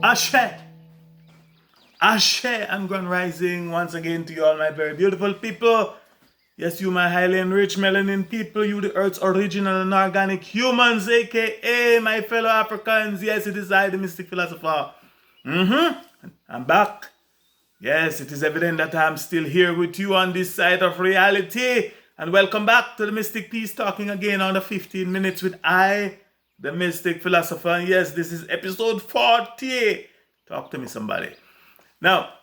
Ashe, Ashe, and Grand Rising once again to you all, my very beautiful people. Yes, you, my highly enriched melanin people, you, the Earth's original and organic humans, aka my fellow Africans. Yes, it is I, the Mystic Philosopher. I'm back. Yes, it is evident that I'm still here with you on this side of reality. And welcome back to the Mystic Peace, talking again on the 15 minutes with I, the Mystic Philosopher. And yes, this is episode 40. Talk to me, somebody. Now,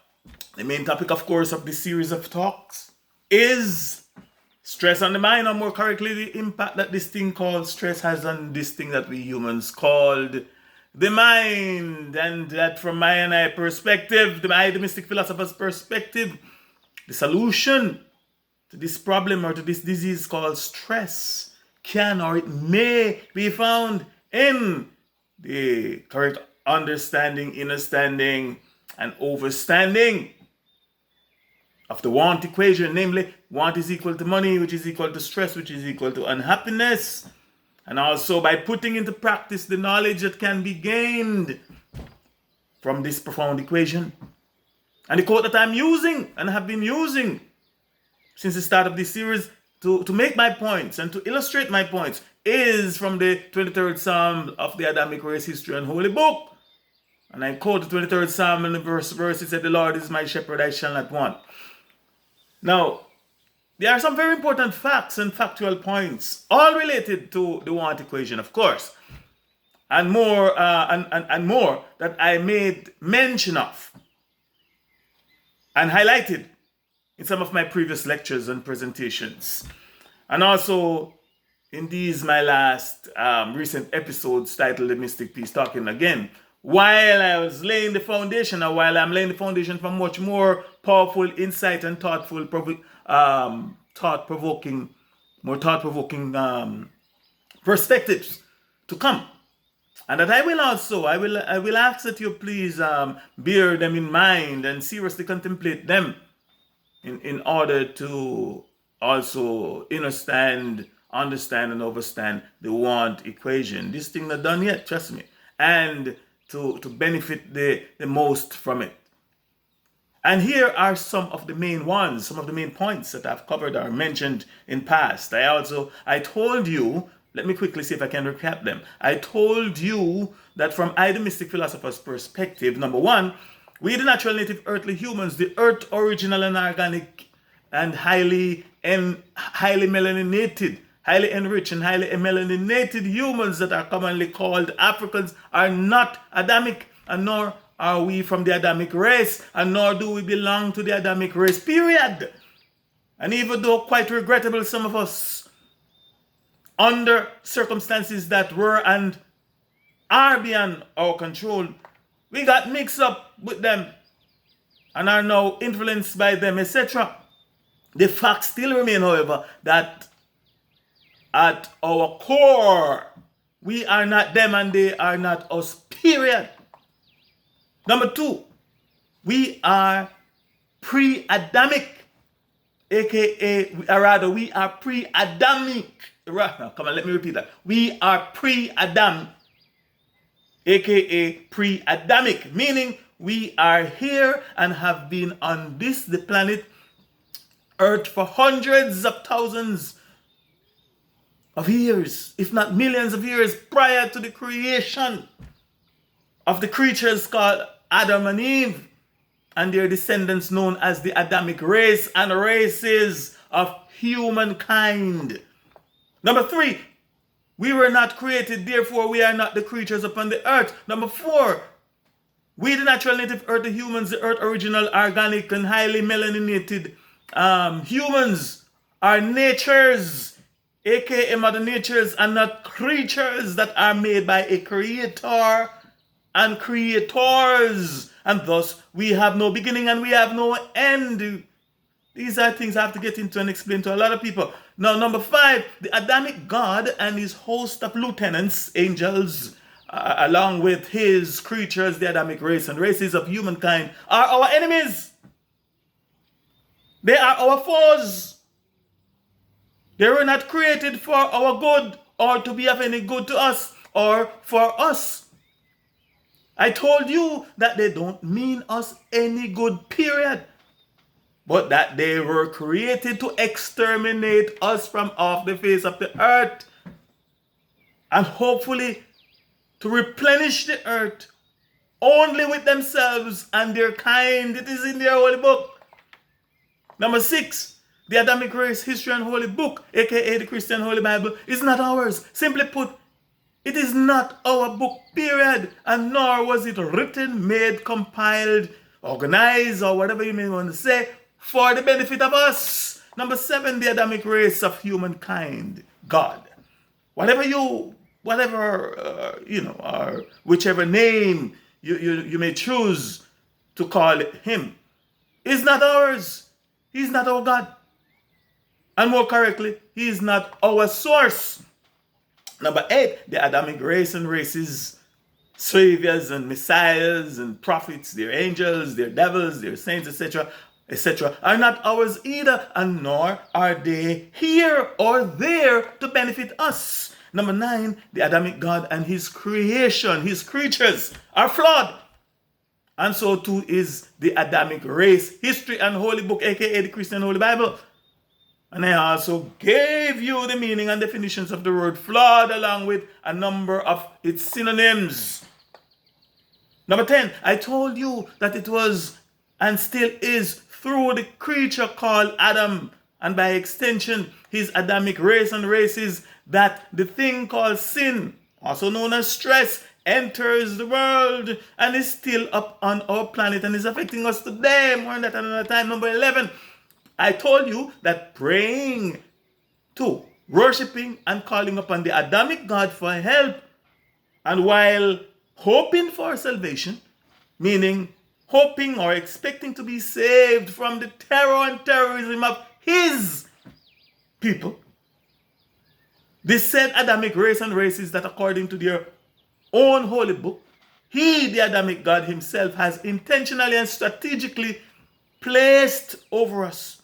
the main topic, of course, of this series of talks is stress on the mind, or more correctly, the impact that this thing called stress has on this thing that we humans called the mind. And that from my and I perspective, the Mystic Philosopher's perspective, the solution to this problem or to this disease called stress can or it may be found in the correct understanding, understanding, and overstanding of the want equation. Namely, want is equal to money, which is equal to stress, which is equal to unhappiness. And also by putting into practice the knowledge that can be gained from this profound equation. And the quote that I'm using and have been using since the start of this series to make my points and to illustrate my points is from the 23rd Psalm of the Adamic Race History and Holy Book. And I quote the 23rd Psalm, and the verse it said, "The Lord is my shepherd, I shall not want." Now, there are some very important facts and factual points, all related to the want equation, of course, and more, and more that I made mention of and highlighted in some of my previous lectures and presentations, and also in these my last recent episodes titled "The Mystic Peace," talking again while I was laying the foundation, or while I'm laying the foundation for much more powerful insight and thought-provoking perspectives to come. And that I will ask that you please bear them in mind and seriously contemplate them in order to also understand and overstand the want equation. This thing not done yet, trust me. And to benefit the most from it. And here are some of the main ones, some of the main points that I've covered or mentioned in past. I told you, let me quickly see if I can recap them. I told you that from I, the Mystic Philosopher's perspective, number one, we the natural native earthly humans, the earth original and organic and highly melaninated, highly enriched and highly melaninated humans that are commonly called Africans are not Adamic, and nor are we from the Adamic race, and nor do we belong to the Adamic race, period. And even though quite regrettable, some of us, under circumstances that were and are beyond our control, we got mixed up with them and are now influenced by them, etc. The fact still remains, however, that at our core, we are not them and they are not us, period. Number two, we are pre-Adamic, aka, we are pre-Adamic. Come on, let me repeat that. We are pre-Adam, aka pre-Adamic, meaning we are here and have been on the planet Earth for hundreds of thousands of years, if not millions of years, prior to the creation of the creatures called Adam and Eve and their descendants known as the Adamic race and races of humankind. Number three, we were not created, therefore we are not the creatures upon the earth. Number four, we the natural native earth, the humans, the earth original, organic, and highly melaninated humans are natures, aka mother natures, and not creatures that are made by a creator and creators. And thus, we have no beginning and we have no end. These are things I have to get into and explain to a lot of people. Now, number five, the Adamic God and his host of lieutenants, angels, along with his creatures, the Adamic race and races of humankind, are our enemies. They are our foes. They were not created for our good or to be of any good to us or for us. I told you that they don't mean us any good, period. But that they were created to exterminate us from off the face of the earth. And hopefully to replenish the earth only with themselves and their kind. It is in their holy book. Number 6, the Adamic race, history and holy book, aka the Christian Holy Bible, is not ours. Simply put, it is not our book, period. And nor was it written, made, compiled, organized, or whatever you may want to say, for the benefit of us. Number 7, the Adamic race of humankind, God. Whatever or whichever name you may choose to call him, is not ours. He's not our God. And more correctly, he is not our source. Number 8, the Adamic race and races, saviors and messiahs and prophets, their angels, their devils, their saints, etc., are not ours either, and nor are they here or there to benefit us. Number 9, the Adamic God and his creation, his creatures, are flawed. And so too is the Adamic race, history and holy book, aka the Christian Holy Bible. And I also gave you the meaning and definitions of the word flawed along with a number of its synonyms. Number 10, I told you that it was and still is through the creature called Adam, and by extension his Adamic race and races, that the thing called sin, also known as stress, enters the world and is still up on our planet and is affecting us today. More on that another time. Number 11, I told you that praying to, worshiping and calling upon the Adamic God for help, and while hoping for salvation, meaning hoping or expecting to be saved from the terror and terrorism of his people, this said Adamic race and races that according to their own holy book, he, the Adamic God himself, has intentionally and strategically placed over us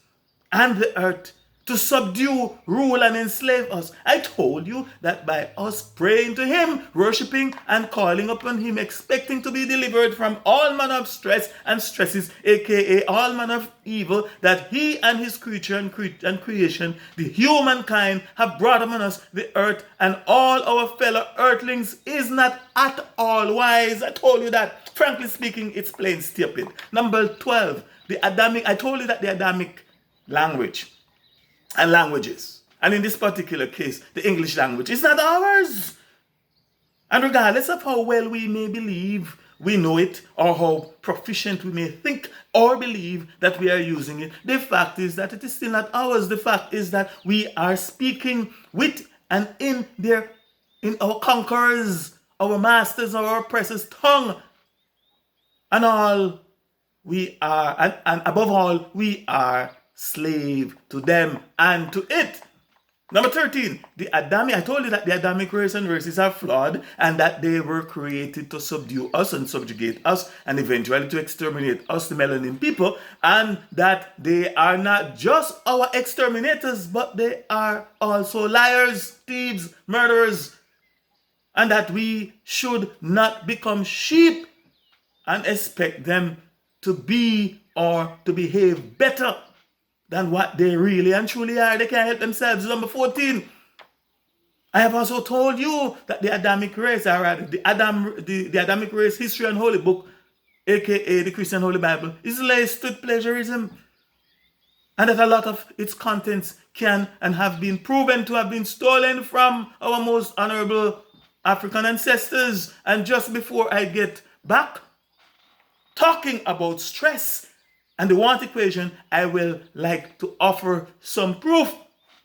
and the earth to subdue, rule, and enslave us. I told you that by us praying to him, worshiping and calling upon him, expecting to be delivered from all manner of stress and stresses, aka all manner of evil, that he and his creature and creation, the humankind, have brought upon us, the earth, and all our fellow earthlings, is not at all wise. I told you that. Frankly speaking, it's plain stupid. Number 12, I told you that the Adamic language and languages, and in this particular case, the English language, is not ours. And regardless of how well we may believe we know it, or how proficient we may think or believe that we are using it, the fact is that it is still not ours. The fact is that we are speaking with and in our conquerors, our masters, our oppressors' tongue. And above all, we are slave to them and to it. Number 13, I told you that the Adamic race and races are flawed, and that they were created to subdue us and subjugate us, and eventually to exterminate us, the melanin people, and that they are not just our exterminators, but they are also liars, thieves, murderers, and that we should not become sheep and expect them to be or to behave better than what they really and truly are. They can't help themselves. Number 14, I have also told you that the Adamic race, or rather the Adamic race, history and holy book, aka the Christian Holy Bible, is laced with plagiarism, and that a lot of its contents can and have been proven to have been stolen from our most honorable African ancestors. And just before I get back talking about stress and the want equation, I will like to offer some proof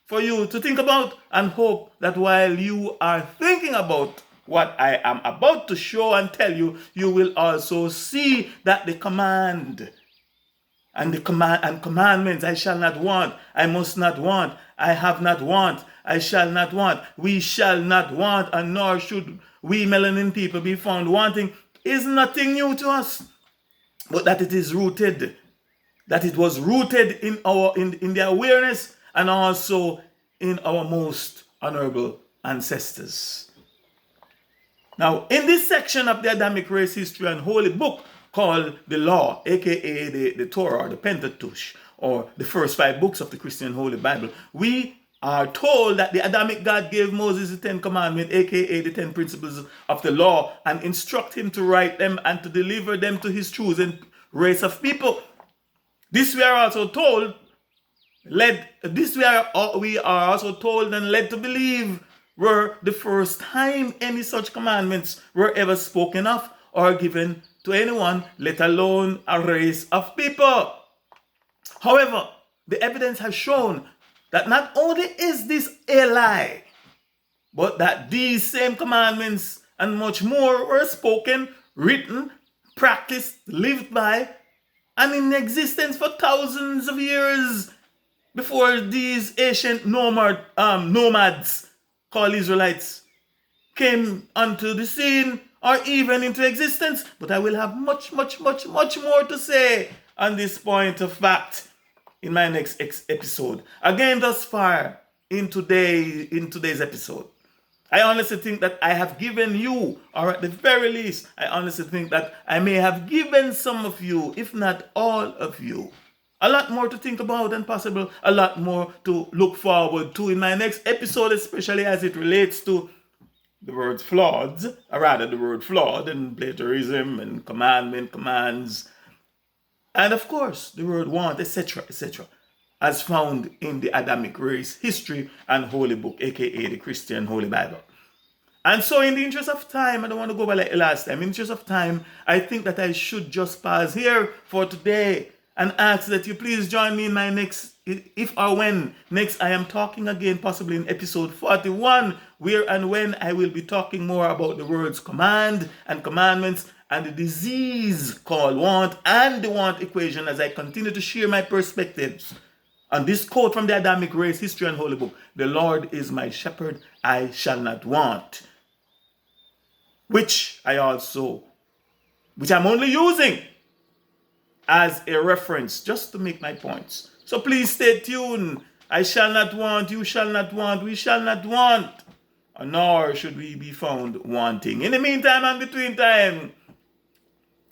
for you to think about, and hope that while you are thinking about what I am about to show and tell you, you will also see that the command and commandments, I shall not want, I must not want, I have not want, I shall not want, we shall not want, and nor should we melanin people be found wanting, is nothing new to us, but that it is rooted, that it was rooted in the awareness and also in our most honorable ancestors. Now, in this section of the Adamic race history and holy book called the Law, aka the Torah or the Pentateuch, or the first 5 books of the Christian Holy Bible, we are told that the Adamic God gave Moses the 10 Commandments, aka the 10 principles of the law, and instruct him to write them and to deliver them to his chosen race of people. This we are also told, we are also told and led to believe were the first time any such commandments were ever spoken of or given to anyone, let alone a race of people. However, the evidence has shown that not only is this a lie, but that these same commandments and much more were spoken, written, practiced, lived by, and in existence for thousands of years before these ancient nomads called Israelites came onto the scene or even into existence. But I will have much more to say on this point of fact in my next episode. Again, thus far in today's episode, I honestly think that I have given you, or at the very least, I honestly think that I may have given some of you, if not all of you, a lot more to think about and possible a lot more to look forward to in my next episode, especially as it relates to the word flawed, or rather the word flawed and plagiarism and commands, and of course the word want, etc., as found in the Adamic race history and holy book, aka the Christian Holy Bible. And so in the interest of time, I don't want to go by like last time, in the interest of time, I think that I should just pause here for today and ask that you please join me in my next, if or when next I am talking again, possibly in episode 41, where and when I will be talking more about the words command and commandments and the disease called want and the want equation, as I continue to share my perspectives on this quote from the Adamic race history and holy book: the Lord is my shepherd, I shall not want. Which I'm only using as a reference just to make my points. So please stay tuned. I shall not want, you shall not want, we shall not want, nor should we be found wanting. In the meantime and between time,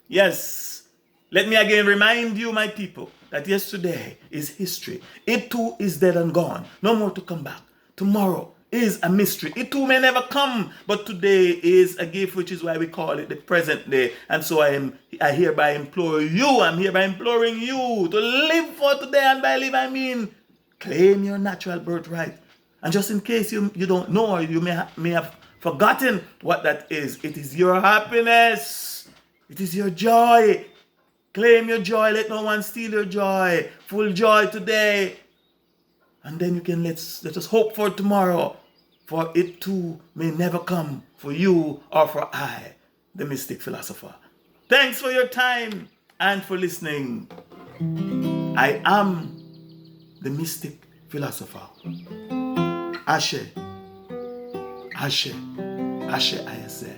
yes, let me again remind you, my people, that yesterday is history. It too is dead and gone. No more to come back. Tomorrow is a mystery. It too may never come, but today is a gift, which is why we call it the present day. And so I hereby implore you, I'm hereby imploring you to live for today, and by live I mean claim your natural birthright. And just in case you don't know, or you may have forgotten what that is, it is your happiness. It is your joy. Claim your joy. Let no one steal your joy. Full joy today. And then you can let us hope for tomorrow, for it too may never come for you or for I, the Mystic Philosopher. Thanks for your time and for listening. I am the Mystic Philosopher. Ashe, Ashe, Ashe, I say.